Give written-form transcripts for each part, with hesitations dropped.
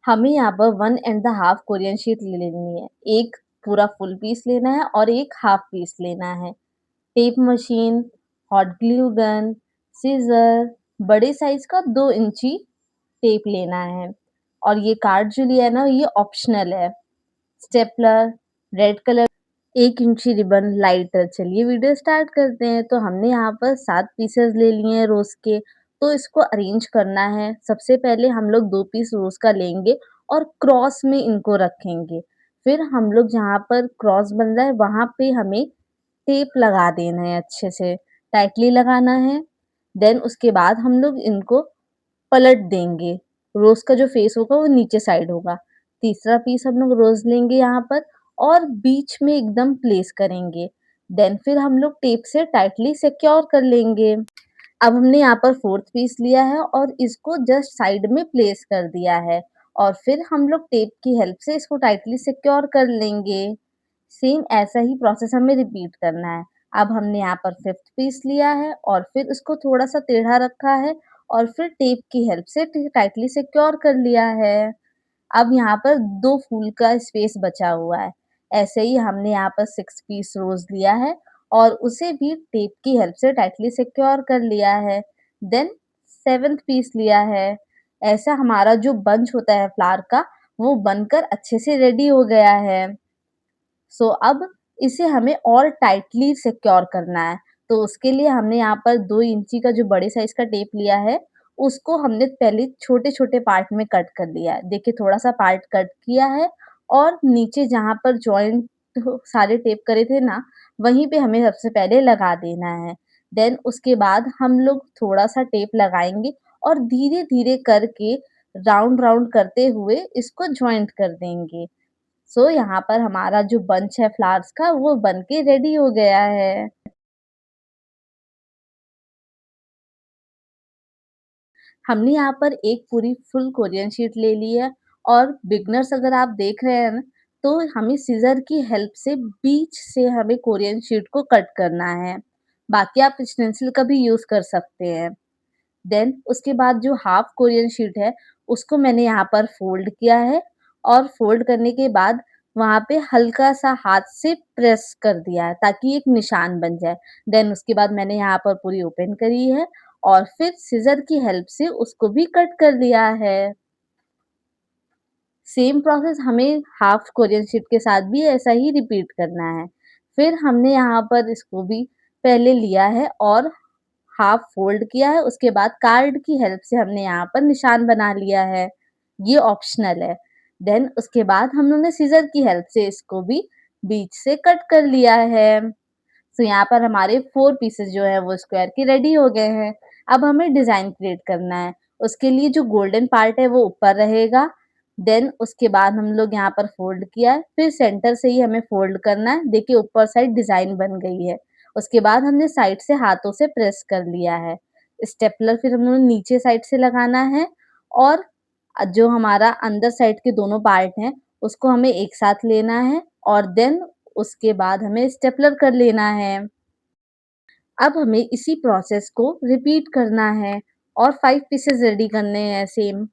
हमें यहाँ पर 1 1/2 कोरियन शीट ले लेनी है। एक पूरा फुल पीस लेना है और एक हाफ पीस लेना है। Tape machine, hot glue gun, scissor, बड़े साइज़ का 2 इंची टेप लेना है और ये कार्ड जो लिया है ना ये ऑप्शनल है। स्टेपलर, रेड कलर 1 इंची रिबन, लाइटर। चलिए वीडियो स्टार्ट करते हैं। तो हमने यहाँ पर 7 पीसेज़ ले लिए हैं रोज़ के, तो इसको अरेंज करना है। सबसे पहले हम लोग 2 पीस रोज़ का लेंगे और क्रॉस में इनको रखेंगे। फिर हम लोग जहाँ पर क्रॉस बन रहा है वहाँ पे हमें टेप लगा देना है अच्छे से, टाइटली लगाना है। देन उसके बाद हम लोग इनको पलट देंगे। रोज़ का जो फेस होगा वो नीचे साइड होगा। तीसरा पीस हम लोग रोज़ लेंगे यहाँ पर और बीच में एकदम प्लेस करेंगे। देन फिर हम लोग टेप से टाइटली सिक्योर कर लेंगे। अब हमने यहाँ पर 4th पीस लिया है और इसको जस्ट साइड में प्लेस कर दिया है और फिर हम लोग टेप की हेल्प से इसको टाइटली सिक्योर कर लेंगे। सेम ऐसा ही प्रोसेस हमें रिपीट करना है। अब हमने यहाँ पर 5th पीस लिया है और फिर उसको थोड़ा-सा टेढ़ा रखा है और फिर टेप की हेल्प से टाइटली सिक्योर कर लिया है। अब यहाँ पर 2 फूल का स्पेस बचा हुआ है। ऐसे ही हमने यहाँ पर 6 पीस रोज़ लिया है और उसे भी टेप की हेल्प से टाइटली सिक्योर कर लिया है। देन 7th पीस लिया है। ऐसा हमारा जो बंच होता है फ्लावर का, वो बनकर अच्छे से रेडी हो गया है। सो अब इसे हमें और टाइटली सिक्योर करना है। तो उसके लिए हमने यहाँ पर 2 इंची का जो बड़े साइज़ का टेप लिया है, उसको हमने पहले छोटे-छोटे पार्ट में कट कर लिया है। देखिए थोड़ा-सा पार्ट कट किया है और नीचे जहाँ पर जॉइंट सारे टेप करे थे ना, वहीं पे हमें सबसे पहले लगा देना है। देन उसके बाद हम लोग थोड़ा-सा टेप लगाएँगे और धीरे-धीरे करके राउंड-राउंड करते हुए इसको जॉइंट कर देंगे। सो यहाँ पर हमारा जो बंच है फ्लावर्स का वो बन के रेडी हो गया है। हमने यहाँ पर एक पूरी फुल कोरियन शीट ले ली है और बिगिनर्स अगर आप देख रहे हैं ना, तो हमें सीज़र की हेल्प से बीच से हमें कोरियन शीट को कट करना है। बाकी आप स्टेंसिल का भी यूज़ कर सकते हैं। देन उसके बाद जो हाफ कोरियन शीट है, उसको मैंने यहाँ पर फ़ोल्ड किया है और फ़ोल्ड करने के बाद वहाँ पे हल्का-सा हाथ से प्रेस कर दिया है ताकि एक निशान बन जाए। देन उसके बाद मैंने यहाँ पर पूरी ओपन करी है और फिर सिज़र की हेल्प से उसको भी कट कर लिया है। सेम प्रोसेस हमें हाफ कोरियन शीट के साथ भी ऐसा ही रिपीट करना है। फिर हमने यहाँ पर इसको भी पहले लिया है और हाफ फ़ोल्ड किया है, उसके बाद कार्ड की हेल्प से हमने यहाँ पर निशान बना लिया है। ये ऑप्शनल है। देन उसके बाद हम लोगों ने सीज़र की हेल्प से इसको भी बीच से कट कर लिया है। सो यहाँ पर हमारे 4 पीसेस जो हैं वो स्क्वायर के रेडी हो गए हैं। अब हमें डिज़ाइन क्रिएट करना है। उसके लिए जो गोल्डन पार्ट है वो ऊपर रहेगा। देन उसके बाद हम लोग यहाँ पर फ़ोल्ड किया है, फिर सेंटर से ही हमें फ़ोल्ड करना है। देखिए ऊपर साइड डिज़ाइन बन गई है। उसके बाद हमने साइड से हाथों से प्रेस कर लिया है। स्टेपलर फिर हम लोग नीचे साइड से लगाना है और जो हमारा अंदर साइड के दोनों पार्ट हैं, उसको हमें एक साथ लेना है और देन उसके बाद हमें स्टेपलर कर लेना है। अब हमें इसी प्रोसेस को रिपीट करना है और 5 पीसेस रेडी करने हैं सेम।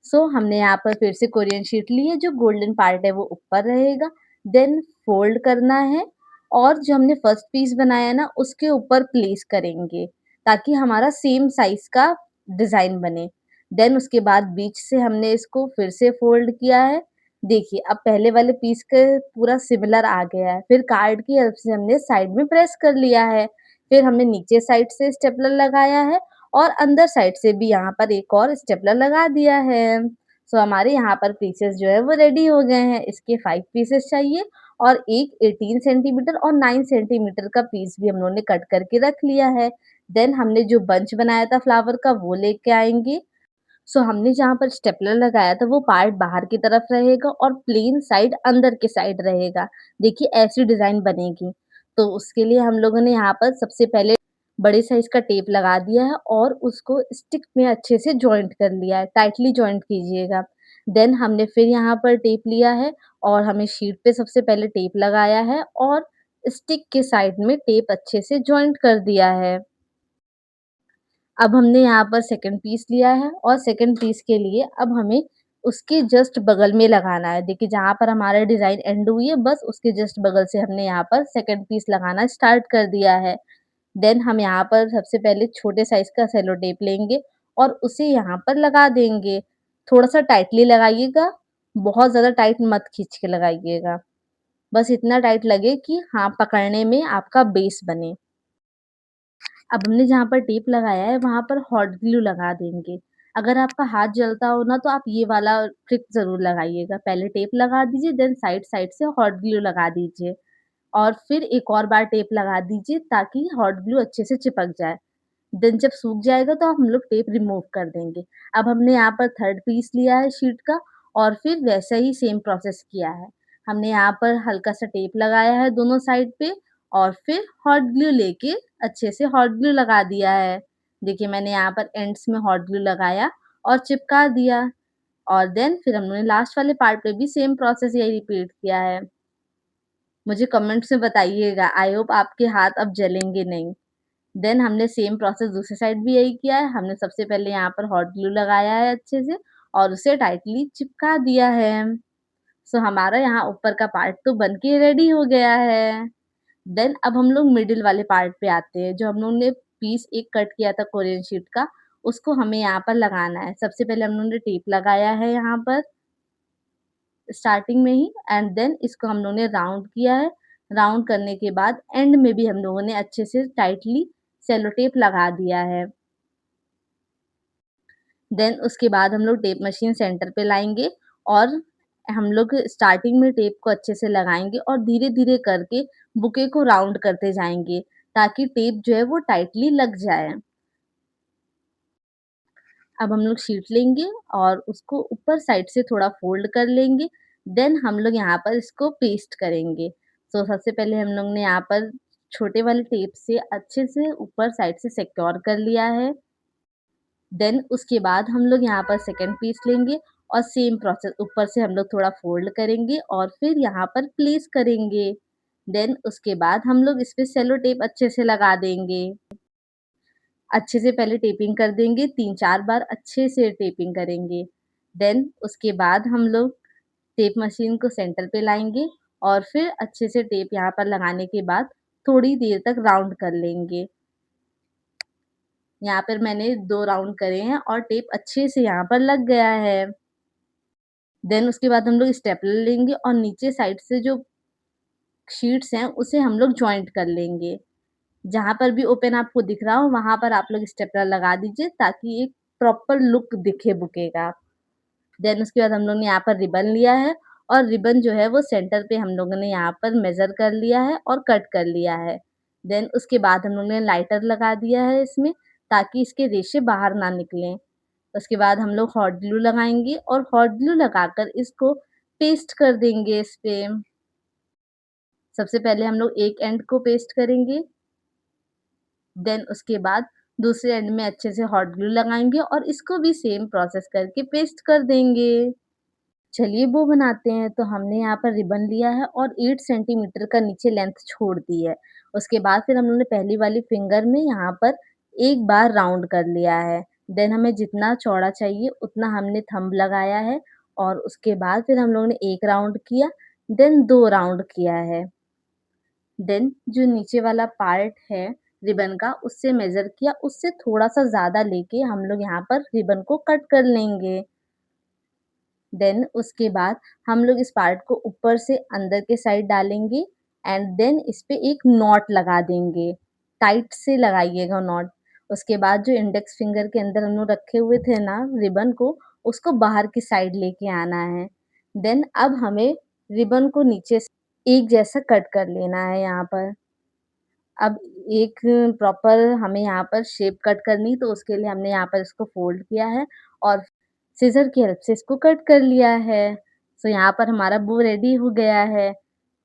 सो हमने यहाँ पर फिर से कोरियन शीट ली है, जो गोल्डन पार्ट है वो ऊपर रहेगा। देन फ़ोल्ड करना है और जो हमने फर्स्ट पीस बनाया है ना, उसके ऊपर प्लेस करेंगे, ताकि हमारा सेम साइज़ का डिज़ाइन बने। देन उसके बाद बीच से हमने इसको फिर से फ़ोल्ड किया है। देखिए, अब पहले वाले पीस के पूरा सिमिलर आ गया है। फिर कार्ड की हेल्प से हमने साइड में प्रेस कर लिया है। फिर हमने नीचे साइड से स्टेपलर लगाया है और अंदर साइड से भी यहाँ पर एक और स्टेपलर लगा दिया है। सो हमारे यहाँ पर पीसेस जो है वो रेडी हो गए हैं। इसके 5 पीसेस चाहिए और एक 18 सेंटीमीटर और 9 सेंटीमीटर का पीस भी हम लोगों ने कट करके रख लिया है। देन हमने जो बंच बनाया था फ्लावर का वो लेके आएँगे। सो हमने जहाँ पर स्टेपलर लगाया था वो पार्ट बाहर की तरफ रहेगा और प्लेन साइड अंदर की साइड रहेगा। देखिए ऐसी डिज़ाइन बनेगी। तो उसके लिए हम लोगों ने यहाँ पर सबसे पहले बड़े साइज़ का टेप लगा दिया है और उसको स्टिक में अच्छे से जॉइंट कर लिया है, टाइटली जॉइंट कीजिएगा। देन हमने फिर यहाँ पर टेप लिया है और हमें शीट पे सबसे पहले टेप लगाया है और स्टिक के साइड में टेप अच्छे से जॉइंट कर दिया है। अब हमने यहाँ पर सेकंड पीस लिया है और सेकंड पीस के लिए अब हमें उसके जस्ट बगल में लगाना है। देखिए जहाँ पर हमारा डिज़ाइन एंड हुई है बस उसके जस्ट बगल से हमने यहाँ पर सेकंड पीस लगाना स्टार्ट कर दिया है। देन हम यहाँ पर सबसे पहले छोटे साइज़ का सेलो टेप लेंगे और उसे यहाँ पर लगा देंगे। थोड़ा-सा टाइटली लगाइएगा, बहुत ज़्यादा टाइट मत खींच के लगाइएगा। बस इतना टाइट लगे कि हाँ, पकड़ने में आपका बेस बने। अब हमने जहाँ पर टेप लगाया है वहाँ पर हॉट ग्लू लगा देंगे। अगर आपका हाथ जलता हो ना तो आप ये वाला ट्रिक ज़रूर लगाइएगा। पहले टेप लगा दीजिए देन साइड-साइड से हॉट ग्लू लगा दीजिए और फिर एक और बार टेप लगा दीजिए ताकि हॉट ग्लू अच्छे से चिपक जाए। देन जब सूख जाएगा तो हम लोग टेप रिमूव कर देंगे। अब हमने यहाँ पर थर्ड पीस लिया है शीट का और फिर वैसा ही सेम प्रोसेस किया है। हमने यहाँ पर हल्का-सा टेप लगाया है दोनों साइड पे और फिर हॉट ग्लू लेके अच्छे से हॉट ग्लू लगा दिया है। देखिए मैंने यहाँ पर एंड्स में हॉट ग्लू लगाया और चिपका दिया और देन फिर हमने लास्ट वाले पार्ट पे भी सेम प्रोसेस यही रिपीट किया है। मुझे कमेंट्स में बताइएगा, आई होप आपके हाथ अब जलेंगे नहीं। देन हमने सेम प्रोसेस दूसरी साइड भी यही किया है। हमने सबसे पहले यहाँ पर हॉट ग्लू लगाया है अच्छे से और उसे टाइटली चिपका दिया है। सो हमारा यहाँ ऊपर का पार्ट तो बन के रेडी हो गया है। देन अब हम लोग मिडिल वाले पार्ट पे आते हैं। जो हम लोग ने पीस एक कट किया था कोरियन शीट का, उसको हमें यहाँ पर लगाना है। सबसे पहले हम लोगों ने टेप लगाया है यहाँ पर स्टार्टिंग में ही एंड देन इसको हम लोगों ने राउंड किया है। राउंड करने के बाद एंड में भी हम लोगों ने अच्छे से टाइटली सेलो टेप लगा दिया है। देन उसके बाद हम लोग टेप मशीन सेंटर पे लाएँगे और हम लोग स्टार्टिंग में टेप को अच्छे से लगाएँगे और धीरे-धीरे करके बुके को राउंड करते जाएँगे, ताकि टेप जो है वो टाइटली लग जाए। अब हम लोग शीट लेंगे और उसको ऊपर साइड से थोड़ा फ़ोल्ड कर लेंगे, देन हम लोग यहाँ पर इसको पेस्ट करेंगे। तो सबसे पहले हम लोग ने यहाँ पर छोटे वाले टेप से अच्छे से ऊपर साइड से सिक्योर कर लिया है। देन उसके बाद हम लोग यहाँ पर सेकंड पीस लेंगे और सेम प्रोसेस ऊपर से हम लोग थोड़ा फ़ोल्ड करेंगे और फिर यहाँ पर प्लेस करेंगे। देन उसके बाद हम लोग इस पे सेलो टेप अच्छे से लगा देंगे। अच्छे से पहले टेपिंग कर देंगे, 3-4 बार अच्छे से टेपिंग करेंगे। देन उसके बाद हम लोग टेप मशीन को सेंटर पे लाएँगे और फिर अच्छे से टेप यहाँ पर लगाने के बाद थोड़ी देर तक राउंड कर लेंगे। यहाँ पर मैंने 2 राउंड करे हैं और टेप अच्छे से यहाँ पर लग गया है। देन उसके बाद हम लोग स्टेपलर लेंगे और नीचे साइड से जो शीट्स हैं, उसे हम लोग जॉइंट कर लेंगे। जहाँ पर भी ओपन आपको दिख रहा हो, वहाँ पर आप लोग स्टेपलर लगा दीजिए ताकि एक प्रॉपर लुक दिखे बुके का। देन उसके बाद हम लोग ने यहाँ पर रिबन लिया है और रिबन जो है वो सेंटर पे हम लोगों ने यहाँ पर मेज़र कर लिया है और कट कर लिया है। देन उसके बाद हम लोग ने लाइटर लगा दिया है इसमें ताकि इसके रेशे बाहर ना निकलें। उसके बाद हम लोग हॉट ग्लू लगाएँगे और हॉट ग्लू लगाकर इसको पेस्ट कर देंगे इस पे। सबसे पहले हम लोग एक एंड को पेस्ट करेंगे, देन उसके बाद दूसरे एंड में अच्छे से हॉट ग्लू लगाएँगे और इसको भी सेम प्रोसेस करके पेस्ट कर देंगे। चलिए वो बनाते हैं, तो हमने यहाँ पर रिबन लिया है और 8 सेंटीमीटर का नीचे लेंथ छोड़ दी है। उसके बाद फिर हम लोगों ने पहली वाली फिंगर में यहाँ पर एक बार राउंड कर लिया है। देन हमें जितना चौड़ा चाहिए उतना हमने थंब लगाया है और उसके बाद फिर हम लोगों ने 1 राउंड किया, देन 2 राउंड किया है। देन जो नीचे वाला पार्ट है रिबन का उससे मेज़र किया, उससे थोड़ा-सा ज़्यादा लेके हम लोग यहाँ पर रिबन को कट कर लेंगे। देन उसके बाद हम लोग इस पार्ट को ऊपर से अंदर के साइड डालेंगे एंड देन इस पे एक नॉट लगा देंगे। टाइट से लगाइएगा नॉट। उसके बाद जो इंडेक्स फिंगर के अंदर हम लोग रखे हुए थे ना रिबन को, उसको बाहर की साइड लेके आना है। देन अब हमें रिबन को नीचे से एक जैसा कट कर लेना है यहाँ पर। अब एक प्रॉपर हमें यहाँ पर शेप कट करनी तो उसके लिए हमने यहाँ पर इसको फ़ोल्ड किया है और सीज़र की हेल्प से इसको कट कर लिया है। सो यहाँ पर हमारा बो रेडी हो गया है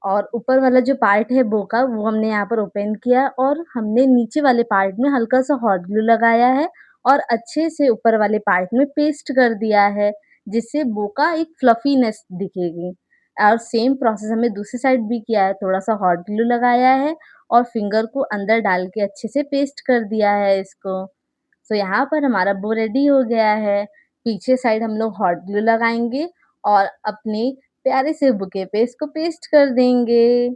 और ऊपर वाला जो पार्ट है बो का वो हमने यहाँ पर ओपन किया और हमने नीचे वाले पार्ट में हल्का-सा हॉट ग्लू लगाया है और अच्छे से ऊपर वाले पार्ट में पेस्ट कर दिया है, जिससे बो का एक फ्लफीनेस दिखेगी। और सेम प्रोसेस हमें दूसरी साइड भी किया है, थोड़ा-सा हॉट ग्लू लगाया है और फिंगर को अंदर डाल के अच्छे से पेस्ट कर दिया है इसको। सो यहाँ पर हमारा बो रेडी हो गया है। पीछे साइड हम लोग हॉट ग्लू लगाएँगे और अपने प्यारे से बुके पे इसको पेस्ट कर देंगे।